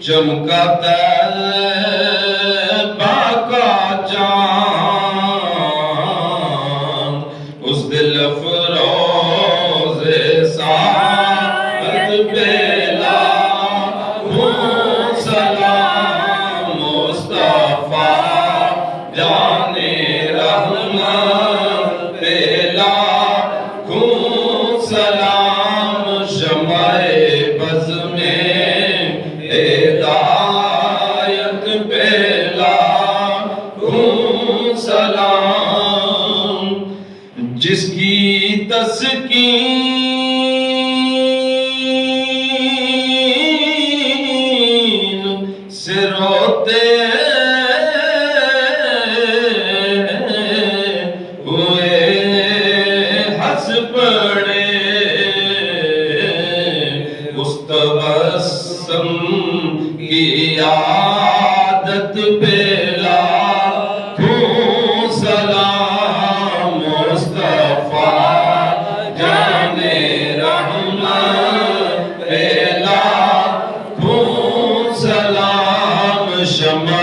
چمکا طیبہ کا چاند اس دل افروز سعادت پہ لاکھوں سلام مصطفیٰ جان رحمت پہ لاکھوں سلام شمع بز میں ہدایت پہ لاکھوں سلام جس کی تسکین سے روتے ہوئے ہنس پڑے اس تبسم کی عادت پہ لاکھوں سلام مصطفیٰ جان رحمت پہ لاکھوں سلام شمع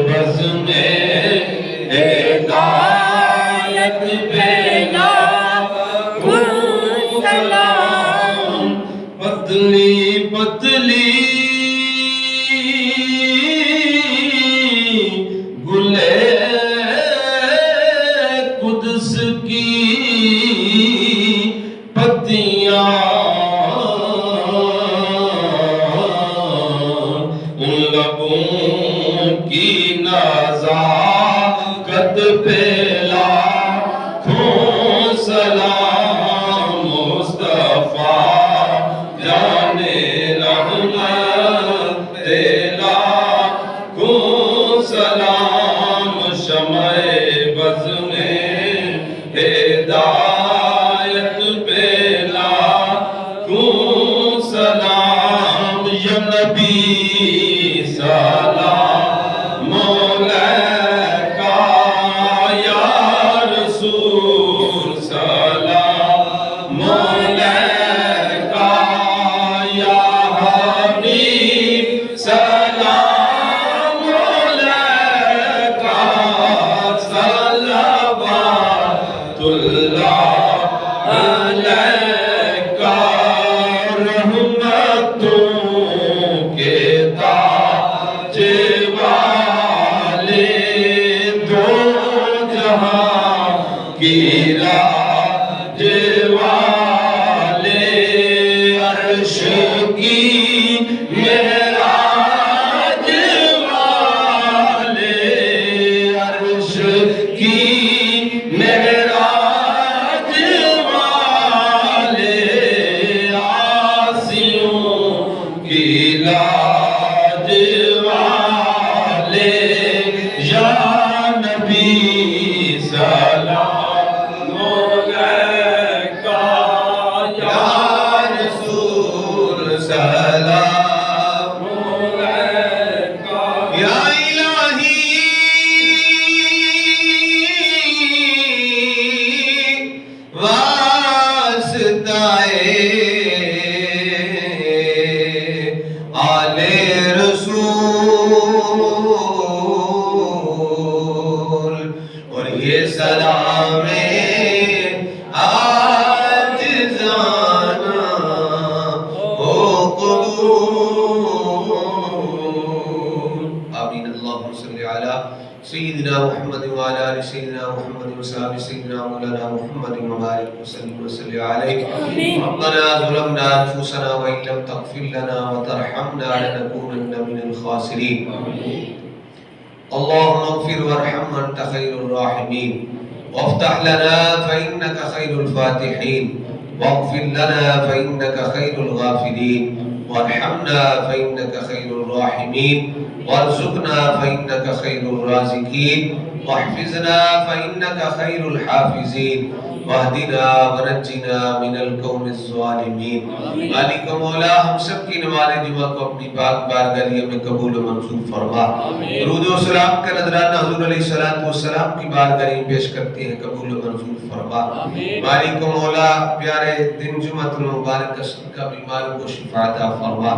بز میں ہدایت پہ لاکھوں سلام پتلی پتلی گلے قدس کی پتیاں ان لبوں کی نزاکت پہ لاکھوں سلام مصطفیٰ جان رحمت پہ لاکھوں سلام شمع بز میں ہدایت پہ لاکھوں سلام یا نبی سلام علیکہ یا رسول سلام علیکہ یا حبیب سلام علیکہ صلوات اللہ علیکہ رحمتوں کے تاج والے دو جہاں کی راج والے عرش کی معراج والے عرش کی معراج والے عاصیوں کی لاج والے یا نبی سلام علیکہ یا رسول سلام علیکہ یا الہی واسطہ آل رسول اور یہ سلام عاجزانہ ہو قبول آمین اللہم صلی علی سیدنا محمد وعلی آل سیدنا محمد وصحبہ سیدنا مولانا محمد وبارک وسلم وصلی علیہ ربنا ظلمنا انفسنا وان لم تغفر لنا وترحمنا لنكونن من الخاسرین اللهم اغفر وارحم وانت خير الراحمين وافتح لنا فإنك خير الفاتحين واغفر لنا فإنك خير الغافرين وارحمنا فإنك خير الراحمين وارزقنا فإنك خير الرازقين واحفظنا فإنك خير الحافظين واهدنا ونجنا من القوم الظالمين مالک و مولا ہم سب کی نماز جمعہ کو اپنی پاک بارگاہ میں قبول و منظور فرما درود و سلام کا نذرانہ حضور علیہ السلام کی بارگاہ میں پیش کرتے ہیں قبول و منظور فرما مالک و مولا پیارے دن جمعہ مبارک کا صدقہ بیماروں کو شفا عطا فرما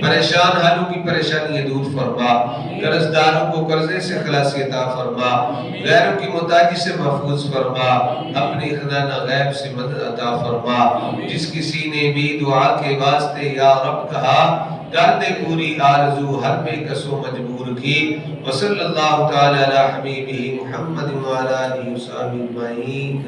پریشان حالوں کی پریشانیاں دور فرما قرض داروں کو قرضے سے خلاصی عطا فرما غیروں کی محتاجی سے محفوظ فرما اپنی خزانہ غیب سے مدد عطا فرما جس کسی نے بھی دعا کے واسطے یا رب کہا درد پوری آرزو ہر بے کسو مجبور کی وصلی اللہ تعالی علی حبیبہ محمد وعلی آلہ وصحبہ اجمعین.